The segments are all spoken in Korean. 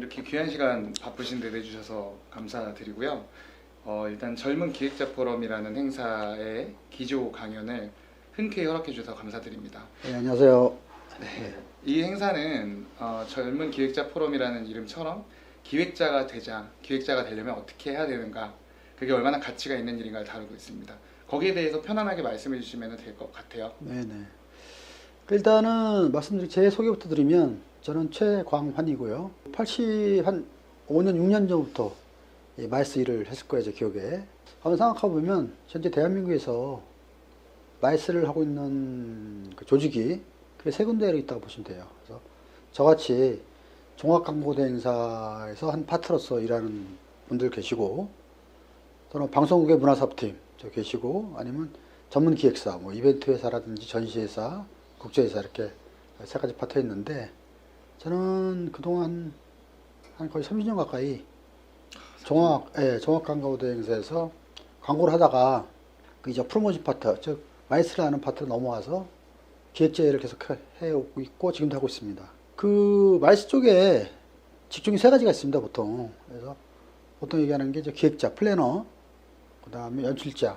이렇게 귀한 시간 바쁘신데 내주셔서 감사드리고요. 일단 젊은 기획자 포럼이라는 행사의 기조 강연을 흔쾌히 허락해 주셔서 감사드립니다. 네, 안녕하세요. 이 행사는 젊은 기획자 포럼이라는 이름처럼 기획자가 되려면 어떻게 해야 되는가, 그게 얼마나 가치가 있는 일인가를 다루고 있습니다. 거기에 대해서 편안하게 말씀해 주시면 될 것 같아요. 네네. 일단은 말씀드린 제 소개부터 드리면 저는 최광환이고요. 80한 5년 6년 전부터 마이스 일을 했을 거예요, 제 기억에. 한번 생각해 보면 현재 대한민국에서 마이스를 하고 있는 그 조직이 그게 세 군데로 있다고 보시면 돼요. 그래서 저같이 종합광고대행사에서 한 파트로서 일하는 분들 계시고, 또는 방송국의 문화사업팀 저 계시고, 아니면 전문 기획사, 뭐 이벤트 회사라든지 전시회사, 국제회사 이렇게 세 가지 파트가 있는데, 저는 그동안 한 거의 30년 가까이 종합광고대행사에서 광고를 하다가 그 이제 프로모션 파트, 즉 마이스를 하는 파트로 넘어와서 기획자 일을 계속 해오고 있고 지금도 하고 있습니다. 그 마이스 쪽에 직종이 세 가지가 있습니다, 보통. 그래서 보통 얘기하는 게 이제 기획자, 플래너, 그 다음에 연출자,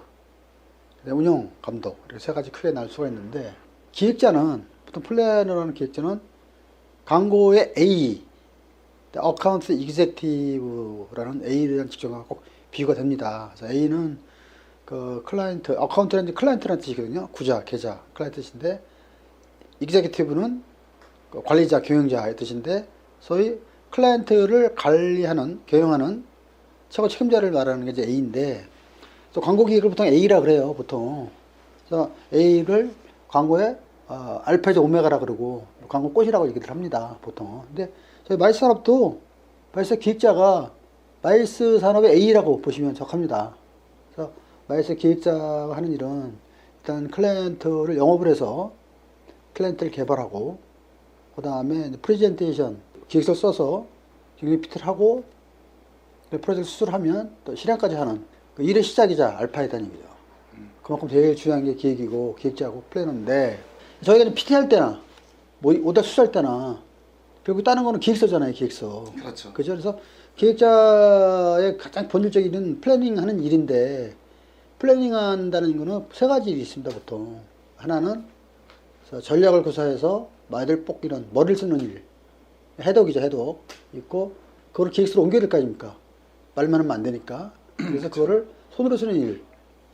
운영, 감독, 이렇게 세 가지 크게 나눌 수가 있는데, 기획자는 보통 플래너라는 기획자는 광고의 A, 어카운트 이그제티브라는 A라는 직종과 꼭 비교가 됩니다. 그래서 A는 그 클라이언트, 어카운트라는 클라이언트라는 뜻이거든요. 구자, 계좌, 클라이언트 뜻인데, 이그제티브는 그 관리자, 경영자의 뜻인데, 소위 클라이언트를 관리하는, 경영하는 최고 책임자를 말하는 게 이제 A인데, 또 광고 기획을 보통 A라 그래요, 보통. 그래서 A를 광고의 알파이자 오메가라 그러고, 광고 꽃이라고 얘기를 합니다, 보통. 근데 저희 마이스 산업도, 마이스 기획자가 마이스 산업의 A라고 보시면 적합니다. 그래서 마이스 기획자가 하는 일은 일단 클라이언트를 영업을 해서 클라이언트를 개발하고, 그 다음에 프레젠테이션, 기획서를 써서 경영 PPT를 하고, 프로젝트 수술하면 또 실행까지 하는 그 일의 시작이자 알파이다는 얘기죠. 그만큼 제일 중요한 게 기획이고 기획자하고 플래너인데, 저희가 이제 PT 할 때나 뭐 오다 수술할 때나 결국 따는 거는 기획서잖아요, 기획서. 그렇죠. 그죠? 그래서 기획자의 가장 본질적인 플래닝 하는 일인데, 플래닝 한다는 거는 세 가지 일이 있습니다, 보통. 하나는 전략을 구사해서 말을 뽑기는 머리를 쓰는 일. 해독이죠, 해독. 있고, 그걸 기획서로 옮겨야 될 거 아닙니까? 말만 하면 안 되니까. 그래서 그거를 손으로 쓰는 일.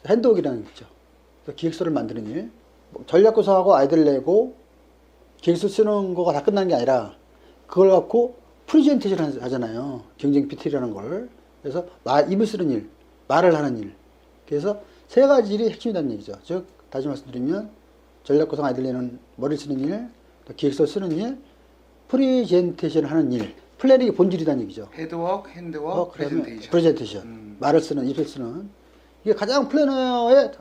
핸드웍이라는 게 있죠. 그래서 기획서를 만드는 일. 전략 구사하고 아이디어를 내고 기획서 쓰는 거가 다 끝나는 게 아니라 그걸 갖고 프레젠테이션 하잖아요. 경쟁 PT라는 걸. 그래서 입을 쓰는 일, 말을 하는 일. 그래서 세 가지 일이 핵심이라는 얘기죠. 즉, 다시 말씀드리면 전략 구상 아이디어 내는 머리를 쓰는 일, 또 기획서 쓰는 일, 프레젠테이션 하는 일. 플래닝이 본질이라는 얘기죠. 헤드워크, 핸드워크, 프레젠테이션. 말을 쓰는, 입을 쓰는. 이게 가장 플래너의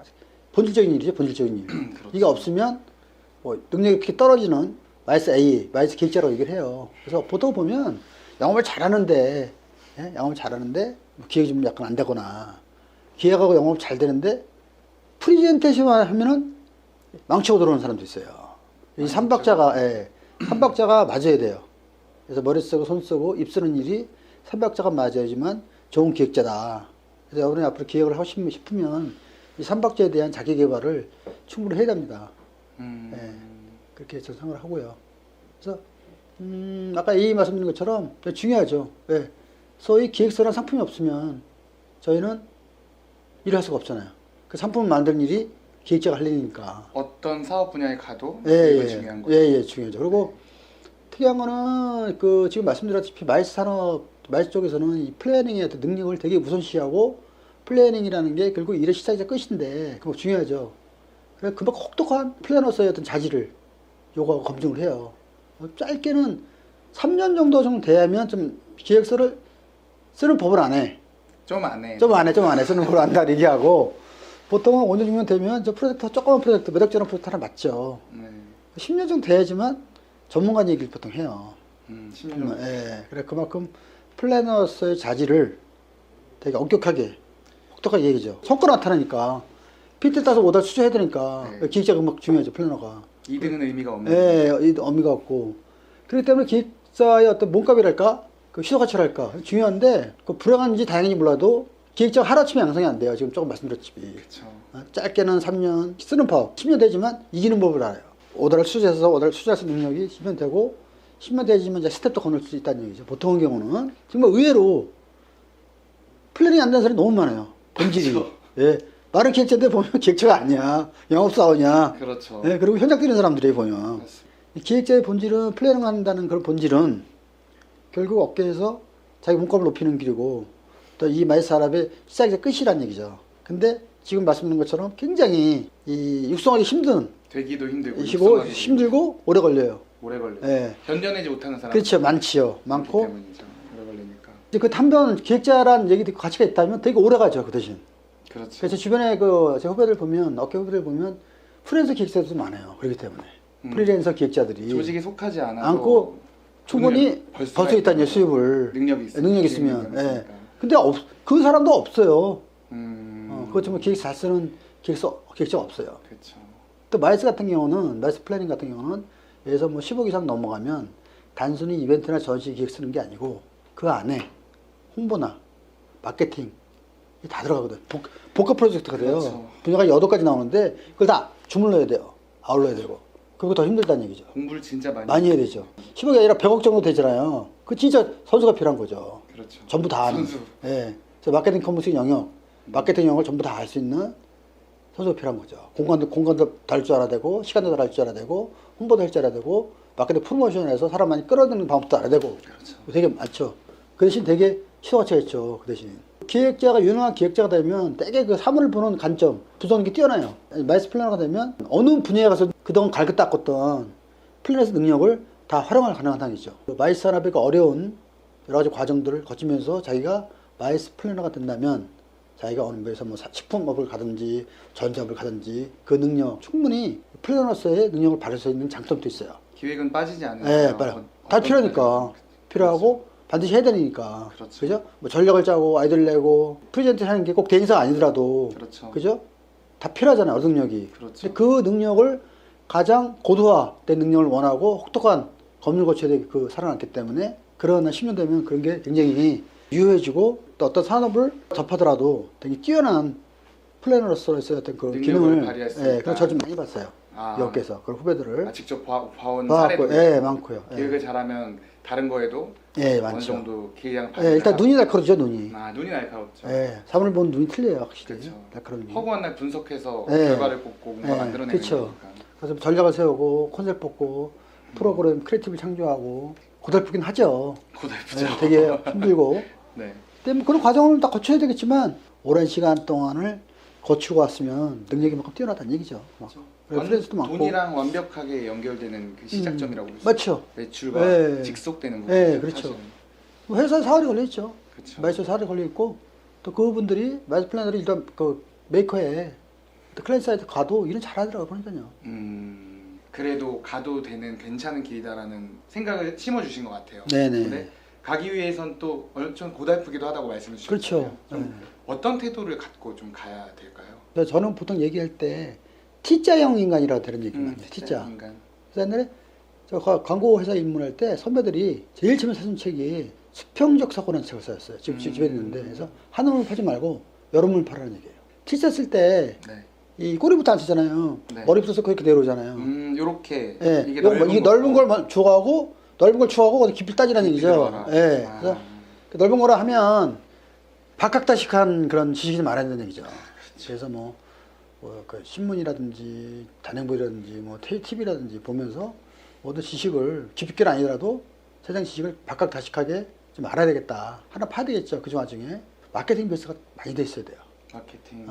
본질적인 일이죠, 본질적인 일. 그렇죠. 이게 없으면 뭐 능력이 이렇게 떨어지는 마이스 A, 마이스 기획자라고 얘기를 해요. 그래서 보통 보면 영업을 잘하는데, 영업을 잘하는데 기획이 좀 약간 안 되거나, 기획하고 영업 잘 되는데 프레젠테이션만 하면은 망치고 들어오는 사람도 있어요. 이 삼박자가, 삼박자가 맞아야 돼요. 그래서 머리 쓰고 손 쓰고 입 쓰는 일이 삼박자가 맞아야지만 좋은 기획자다. 그래서 여러분이 앞으로 기획을 하고 싶으면 이 삼박자에 대한 자기 개발을 충분히 해야 됩니다. 그렇게 저는 생각을 하고요. 그래서 아까 이 말씀드린 것처럼 중요하죠. 왜? 소위 기획서란 상품이 없으면 저희는 일을 할 수가 없잖아요. 그 상품을 만드는 일이 기획자가 할 일이니까. 어떤 사업 분야에 가도 이거 중요한 거죠. 중요하죠. 그리고 특이한 거는 그 지금 말씀드렸다시피 마이스 산업, 마이스 쪽에서는 이 플래닝의 어떤 능력을 되게 우선시하고, 플래닝이라는 게 결국 일의 시작이자 끝인데 그거 중요하죠. 그래서 그만큼 혹독한 플래너로서의 어떤 자질을 요구하고 검증을 해요. 짧게는 3년 정도 돼야면 좀 기획서를 쓰는 법을 안 해. 좀 안 해. 좀 안 해. 쓰는 법을 안다 얘기하고, 보통은 5년, 6년 되면 저 프로젝트, 조그만 프로젝트, 몇 억짜리 프로젝트 하나 맞죠. 10년 정도 돼야지만 전문가 얘기를 보통 해요. 10년 정도. 그래, 그만큼 플래너로서의 자질을 되게 엄격하게, 혹독하게 얘기죠. 성과가 나타나니까. PT 따서 오다 수주해야 되니까. 기획자가 막 중요하죠, 플래너가. 2등은 의미가 없는. 의미가 없고. 그렇기 때문에 기획사의 어떤 몸값이랄까? 그 시도 가치랄까 중요한데 그 불행한지 다행인지 몰라도 기획자가 하루아침에 양성이 안 돼요. 지금 조금 말씀드렸지만 그렇죠. 짧게는 3년 쓰는 법 10년 되지만 이기는 법을 알아요. 오더를 수주해서 오더를 수주할 수 있는 능력이 10년 되고 10년 되지만 이제 스텝도 건널 수 있다는 얘기죠. 보통의 경우는 정말 의외로 플래닝이 안 되는 사람이 너무 많아요. 본질이. 그렇죠. 예. 말은 기획자인데 보면 기획자가 아니야. 영업사원이야. 그렇죠. 예. 그리고 현장 뛰는 사람들이 보면. 맞습니다. 이 기획자의 본질은 플래닝 한다는 그런 본질은 결국 업계에서 자기 몸값을 높이는 길이고 또 이 마이스 산업의 시작에서 끝이란 얘기죠. 근데 지금 말씀드린 것처럼 굉장히 이 육성하기 힘든 되기도 힘들고 힘들고 오래 걸려요. 오래 걸려요. 예. 견뎌내지 못하는 사람. 그렇죠. 많지요. 많고. 때문이죠. 오래 걸리니까. 이제 그 한편 기획자라는 얘기 듣고 가치가 있다면 되게 오래 가죠. 그 대신. 그렇죠. 그래서 주변에 제 후배들 보면 업계 후배들 보면 프리랜서 기획자들도 많아요. 그렇기 때문에 프리랜서 기획자들이 조직에 속하지 않아도 않고 충분히 벌 수가 벌 수 있다는 있다. 수입을 능력이 있으면. 예. 있으니까. 근데 그 사람도 없어요. 그것 때문에 기획 잘 쓰는 기획자가 없어요. 그렇죠. 또 마이스 같은 경우는 마이스 플래닝 같은 경우는 여기서 뭐 10억 이상 넘어가면 단순히 이벤트나 전시 기획 쓰는 게 아니고 그 안에 홍보나 마케팅 이게 다 들어가거든. 복합 프로젝트가 돼요. 그렇죠. 분야가 8가지 나오는데 그걸 다 주물러야 돼요. 아울러야 되고. 그거 더 힘들다는 얘기죠. 공부를 진짜 많이 해야 되죠. 10억이 아니라 100억 정도 되잖아요. 그 진짜 선수가 필요한 거죠. 그렇죠. 전부 다 아는. 선수. 예. 그래서 마케팅 커머스 영역, 마케팅 영역을 전부 다 알 수 있는 선수가 필요한 거죠. 공간도 다룰 줄 알아야 되고, 시간도 다룰 줄 알아야 되고, 홍보도 할 줄 알아야 되고, 마케팅 프로모션을 해서 사람 많이 끌어들이는 방법도 알아야 되고. 그렇죠. 되게 많죠. 그 대신 되게 시도가치가 있죠. 그 대신. 기획자가 유능한 기획자가 되면 되게 그 사물을 보는 관점, 부서는 게 뛰어나요. 마이스 플래너가 되면 어느 분야에 가서 그동안 갈고 닦았던 플래너스 능력을 다 활용할 가능하다는 얘기죠. 마이스 산업의 그 어려운 여러 가지 과정들을 거치면서 자기가 마이스 플래너가 된다면 자기가 어느 분야에서 뭐 식품업을 가든지 전자업을 가든지 그 능력 충분히 플래너로서의 능력을 발휘할 수 있는 장점도 있어요. 기획은 빠지지 않는. 네, 다 필요하니까. 필요하고 반드시 해야 되니까. 그렇죠. 그죠? 뭐 전략을 짜고 아이디어를 내고 프레젠트 하는 게 꼭 대행사가 아니더라도. 그렇죠. 그죠? 다 필요하잖아요. 어떤 능력이. 그렇죠. 근데 그 능력을 가장 고도화된 능력을 원하고 혹독한 검열 거쳐야 되게 살아났기 때문에 그런 10년 되면 그런 게 굉장히 유효해지고 또 어떤 산업을 접하더라도 되게 뛰어난 플래너로서의 어떤 그 기능을 발휘할 수 예, 있다. 그런 저 좀 많이 봤어요. 이 업계에서 그런 후배들을 직접 봐온 봐왔고, 사례도 예, 많고요. 예. 기획을 잘하면 다른 거에도 예, 어느 많죠. 정도 기획량 예, 일단 눈이 날카롭죠, 눈이. 눈이 날카롭죠. 예, 사물을 보는 눈이 틀려요, 확실히. 그렇죠. 날카로운 눈이. 허구한 날 분석해서 예. 결과를 뽑고 뭔가 만들어내는 그렇죠. 거니까. 그래서 전략을 세우고 콘셉트 뽑고 프로그램 크리에이티브를 창조하고 고달프긴 하죠. 고달프죠. 예, 되게 힘들고. 네. 근데 그런 과정을 다 거쳐야 되겠지만 오랜 시간 동안을 거치고 왔으면 능력이 만큼 뛰어나다는 얘기죠. 프리랜서도 많고. 돈이랑 완벽하게 연결되는 그 시작점이라고 볼 수 있어요. 맞죠. 매출과 예. 직속되는 부분. 예, 그렇죠. 회사에 사활이 걸려있죠. 그렇죠. 마이스 사활이 걸려있고 또 그분들이 마이스 플래너들이 일단 그 메이커에 또 클라이언트 사이트 가도 일은 잘하더라고요. 보니까요. 그래도 가도 되는 괜찮은 길이다라는 생각을 심어주신 것 같아요. 네네. 근데 가기 위해선 또 좀 고달프기도 하다고 말씀해 주셨잖아요. 그렇죠. 좀 어떤 태도를 갖고 좀 가야 될까요? 그래서 저는 보통 얘기할 때 T자형 인간이라고 되는 얘기 많이 해요. T자. 인간. 그래서 옛날에 저 광고 회사 입문할 때 선배들이 제일 처음에 사준 책이 수평적 사고라는 책을 써였어요. 집에 있는데 그래서 한 놈을 팔지 말고 여러 놈을 팔라는 얘기예요. T자 쓸 때 이 네. 꼬리부터 안 쓰잖아요. 네. 머리부터 그렇게 내려오잖아요. 요렇게 예, 이게 이게 넓은 걸 추구하고 넓은 걸 추구하고 어디 깊이 따지라는 얘기죠. 들어가라. 예. 그래서 그 넓은 거라 하면 박학다식한 그런 지식이 좀 알아야 된다는 얘기죠. 그래서 그 신문이라든지 단행본이라든지 뭐 TV라든지 보면서 모든 지식을 깊이는 아니더라도 세상 지식을 박학다식하게 좀 알아야 되겠다. 하나 파야 되겠죠. 그 와중에 마케팅 베이스가 많이 돼 있어야 돼요.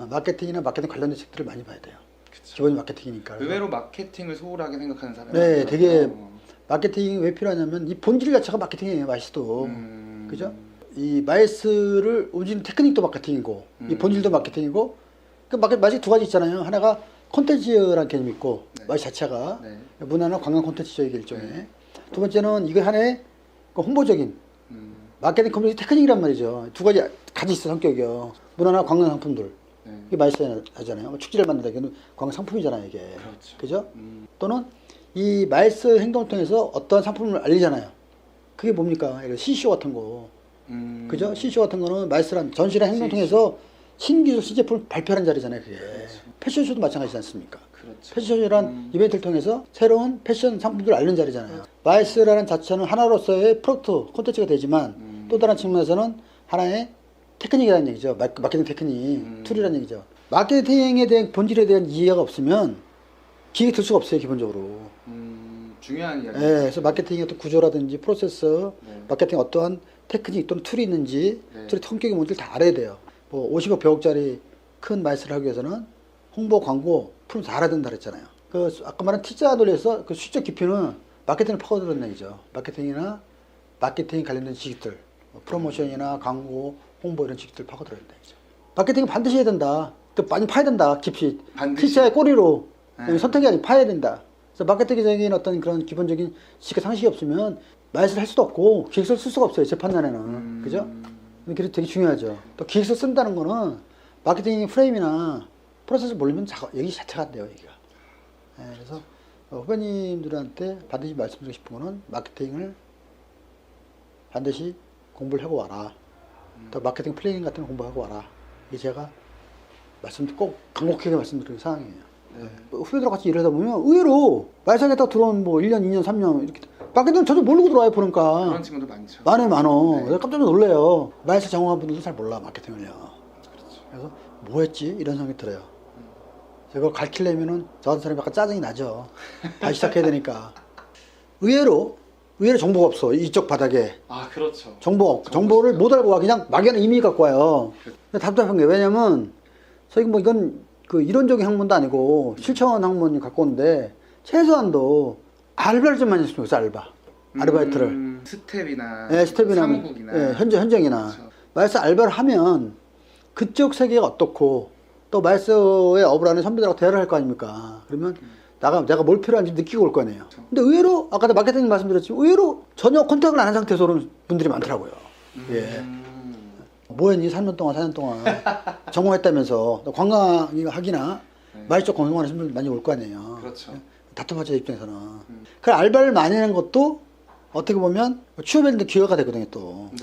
마케팅이나 마케팅 관련된 책들을 많이 봐야 돼요. 그쵸. 기본이 마케팅이니까. 의외로 마케팅을 소홀하게 생각하는 사람이 네, 많더라고요. 되게 마케팅이 왜 필요하냐면 이 본질 자체가 마케팅이에요. 마이스도. 그죠? 이 마이스를 움직이는 테크닉도 마케팅이고 이 본질도 마케팅이고 그 마이스 두 가지 있잖아요. 하나가 콘텐츠라는 개념이 있고 마이스 자체가 문화나 관광 콘텐츠죠. 이게 일종의. 두 번째는 이거 하나의 그 홍보적인 마케팅 커뮤니티 테크닉이란 말이죠. 두 가지 있어 성격이요. 문화나 관광 상품들. 이게 마이스 하잖아요. 축제를 만든다. 이게 관광 상품이잖아요. 이게. 그렇죠. 그죠? 또는 이 마이스 행동을 통해서 어떤 상품을 알리잖아요. 그게 뭡니까? CCO 같은 거. 음. 그죠? CCO 같은 거는 말스란 전시랑 행동 통해서 신기술 신제품을 발표하는 자리잖아요. 그게. 그렇죠. 패션쇼도 마찬가지지 않습니까? 그렇죠. 패션쇼란 이벤트를 통해서 새로운 패션 상품들을 알리는 자리잖아요. 마이스라는 자체는 하나로서의 프로덕트, 콘텐츠가 되지만 또 다른 측면에서는 하나의 테크닉이라는 얘기죠. 마케팅 테크닉, 툴이라는 얘기죠. 마케팅에 대한 본질에 대한 이해가 없으면 기획이 될 수가 없어요, 기본적으로. 중요한 이야기. 예, 그래서 마케팅의 어떤 구조라든지 프로세스, 네. 마케팅 어떠한 테크닉 또는 툴이 있는지, 네. 툴의 성격이 뭔지를 다 알아야 돼요. 뭐 50억, 100억짜리 큰 마이스를 하기 위해서는 홍보, 광고, 프로 다 알아야 된다 그랬잖아요. 그 아까 말한 T자 논리에서 그 수적 깊이는 마케팅을 파고드는 얘기죠. 마케팅이나 마케팅 관련된 지식들, 뭐 프로모션이나 광고, 홍보 이런 지식들 파고들어야 된다 얘기죠. 마케팅은 반드시 해야 된다. 또 많이 파야 된다. 깊이. 반드시. T자의 꼬리로 네. 선택이 아니고 파야 된다. 그래서 마케팅적인 어떤 그런 기본적인 지식 상식이 없으면 마이스를 할 수도 없고 기획서를 쓸 수가 없어요. 제 판단에는. 그죠? 그게 되게 중요하죠. 또 기획서 쓴다는 거는 마케팅 프레임이나 프로세스 모르면 얘기 자체가 안 돼요. 얘기가. 네, 그래서 후배님들한테 반드시 말씀드리고 싶은 거는 마케팅을 반드시 공부를 하고 와라. 또 마케팅 플래닝 같은 거 공부하고 와라. 이게 제가 꼭 간곡하게 말씀드리는 상황이에요. 네. 후배들하고 같이 일하다 보면 의외로 말상에다 들어온 뭐 1년, 2년, 3년 이렇게 마케팅은 전혀 모르고 들어와요 보니까. 그런 친구도 많죠. 많어. 네. 내가 깜짝 놀래요. 마이스 전공한 분들도 잘 몰라 마케팅을요. 그렇죠. 그래서 뭐 했지? 이런 생각이 들어요. 제가 가르치려면은 저 같은 사람이 약간 짜증이 나죠. 다시 시작해야 되니까. 의외로 정보가 없어. 이쪽 바닥에. 아, 그렇죠. 정보가 없고 정보를 못 알고 와. 그냥 막연한 이미 갖고 와요. 답답한 게 왜냐면 저희 뭐 이건 그 이론적인 학문도 아니고 실천 학문이 갖고 오는데 최소한도 알바를 좀 많이 했으면 좋겠어. 아르바이트를. 스텝이나 네, 스텝이나 사무국이나 네, 현장이나 그렇죠. 마이스 알바를 하면 그쪽 세계가 어떻고 또 마이스의 업을 하는 선배들하고 대화를 할 거 아닙니까? 그러면 내가 뭘 필요한지 느끼고 올 거 아니에요. 근데 의외로 아까도 마케팅 말씀드렸지만 의외로 전혀 컨택을 안 한 상태에서 오는 분들이 많더라고요. 예. 뭐 했니? 3년 동안 4년 동안 전공했다면서 너 관광하기나 네. 마이스 쪽 전공하는 분들 많이 올 거 아니에요. 그렇죠. 답답하죠 입장에서는. 그 알바를 많이 하는 것도 어떻게 보면 취업했는데 기회가 되거든요 또. 네.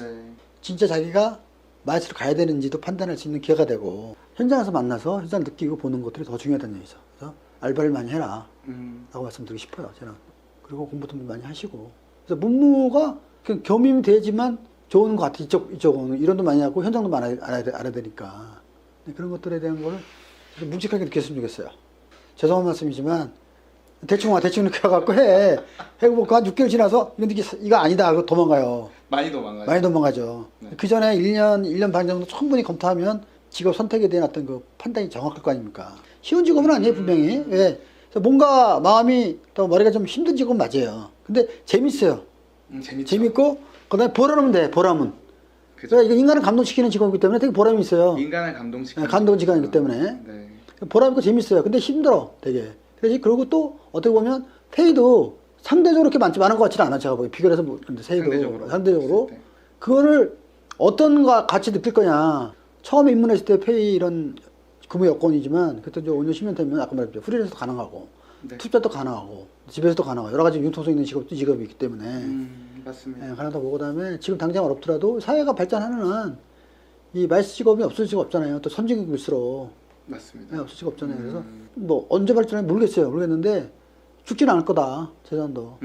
진짜 진짜 자기가 마이스로 가야 되는지도 판단할 수 있는 기회가 되고 현장에서 만나서 현장 느끼고 보는 것들이 더 중요하다는 얘기죠. 그래서 알바를 많이 해라 라고 말씀드리고 싶어요 저는. 그리고 공부도 많이 하시고 그래서 문무가 그냥 겸임이 되지만 좋은 것 같아. 이쪽은 이론도 많이 하고 현장도 많이 알아야 되니까 그런 것들에 대한 거를 좀 묵직하게 느꼈으면 좋겠어요. 죄송한 말씀이지만 대충 이렇게 와갖고 해고 한 6개월 지나서 이거 아니다 하고 도망가요. 많이 도망가죠. 많이 도망가죠. 네. 그 전에 1년 반 정도 충분히 검토하면 직업 선택에 대한 어떤 그 판단이 정확할 거 아닙니까? 쉬운 직업은 아니에요, 분명히. 예. 그래서 뭔가 마음이 또 머리가 좀 힘든 직업은 맞아요. 근데 재밌어요. 재밌죠. 재밌고, 그 다음에 보람은 돼, 보람은. 그죠. 그러니까 이거 인간을 감동시키는 직업이기 때문에 되게 보람이 있어요. 인간을 감동시키는 예, 감동 직업이기 때문에. 네. 보람 있고 재밌어요. 근데 힘들어, 되게. 그리고 또 어떻게 보면 페이도 상대적으로 그렇게 많은 것 같지는 않아, 제가 보기 비교를 해서 근데 페이도 상대적으로. 네. 그거를 어떤 거 같이 느낄 거냐. 처음에 입문했을 때 페이 이런 근무 여건이지만 그때 이제 5년 10년 되면 아까 말했죠. 프리랜서도 가능하고 네. 투자도 가능하고 집에서도 가능하고 여러 가지 융통성 있는 직업도 직업이기 때문에 맞습니다. 예, 가능하다 보고 그다음에 지금 당장 어렵더라도 사회가 발전하는 한 이 마이스 직업이 없을 수가 없잖아요. 또 선진국일수록 맞습니다. 예, 없을 수가 없잖아요. 그래서 뭐 언제 발전할지 모르겠는데 죽지는 않을 거다. 재산도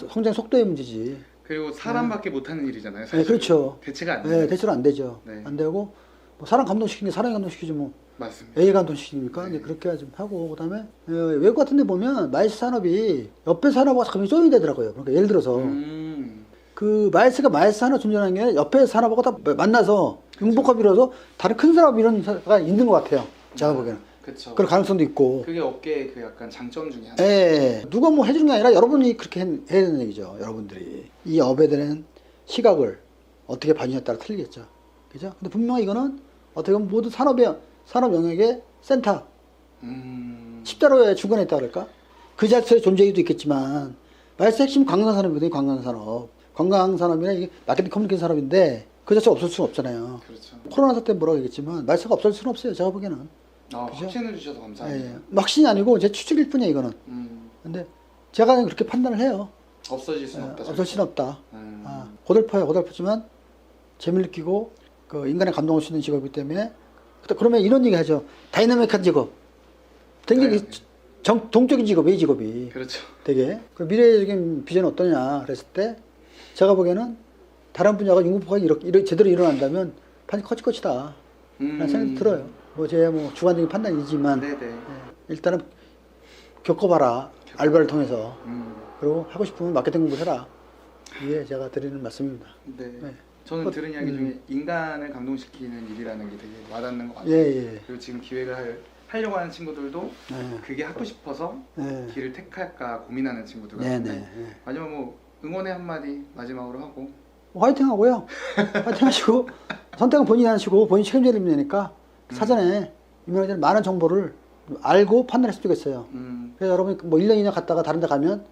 성장 속도의 문제지. 그리고 사람밖에 못하는 일이잖아요. 사실. 네, 그렇죠. 대체가 안 네, 돼요. 대체로 안 되죠. 네. 안 되고 뭐 사람 감동시키는 게 사람이 감동시키지 뭐 맞습니다. A 감동시키니까 네. 이제 그렇게 좀 하고 그다음에 외국 같은 데 보면 마이스 산업이 옆에 산업하고 잠깐 조인이 되더라고요. 그러니까 예를 들어서 그 마이스가 마이스 산업 존재하는 게 옆에 산업하고 다 만나서 융복합 이뤄서 다른 큰 산업 이런 가 있는 것 같아요. 제가 보기에는. 그렇죠. 그럴 가능성도 있고. 그게 업계의 그 약간 장점 중에 하나. 예, 누가 뭐 해주는 게 아니라 여러분이 그렇게 해야 되는 얘기죠. 여러분들이. 이 업에 대한 시각을 어떻게 봐주냐에 따라 틀리겠죠. 그죠? 근데 분명히 이거는 어떻게 보면 모든 산업 영역의 센터, 십자로의 중간에 있다 그럴까? 그 자체의 존재이도 있겠지만, 마이스 핵심 관광산업이거든요, 관광산업. 관광산업이나 이게 마케팅 커뮤니케이션 산업인데, 그 자체가 없을 수는 없잖아요. 그렇죠. 코로나 사태 뭐라고 얘기했지만, 마이스가 없을 수는 없어요, 제가 보기에는. 그죠? 확신해 주셔서 감사합니다. 예, 확신이 아니고 제 추측일 뿐이에요, 이거는. 근데 제가 그렇게 판단을 해요. 없어질 수는 없다. 없을 수는 없다. 음. 고달퍼야 고달프지만 재미를 느끼고 그 인간의 감동을 줄 수 있는 직업이기 때문에 그러면 이런 얘기 하죠. 다이나믹한 직업. 굉장히 동적인 직업이에요, 이 직업이. 그렇죠. 되게. 그 미래적인 비전은 어떠냐 그랬을 때 제가 보기에는 다른 분야가 융합화가 이렇게 제대로 일어난다면 판이 커질 것이다. 라는 생각이 들어요. 뭐 제 주관적인 판단이지만 네네. 일단은 겪어봐라. 알바를 통해서. 음. 그리고 하고 싶으면 마케팅 공부해라. 이게 제가 드리는 말씀입니다. 네. 네. 저는 들은 이야기 중에 인간을 감동시키는 일이라는 게 되게 와닿는 것 같아요. 예. 그리고 지금 기획을 하려고 하는 친구들도 네. 그게 하고 싶어서 네. 길을 택할까 고민하는 친구들 같은데 마지막 응원의 한마디 마지막으로 하고 화이팅 하고요. 화이팅 하시고 선택은 본인이 하시고 본인 책임져야 되니까 사전에 유명하지 많은 정보를 알고 판단했으면 좋겠어요. 그래서 여러분 뭐 1년 2년 갔다가 다른 데 가면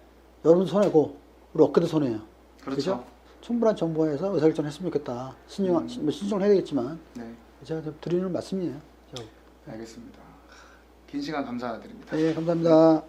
여러분 손해고 우리 업계도 손해예요. 그렇죠. 그죠? 충분한 정보에서 의사결정을 했으면 좋겠다. 신중을 해야 되겠지만 네. 제가 드리는 말씀이에요. 알겠습니다. 긴 시간 감사드립니다. 네, 감사합니다.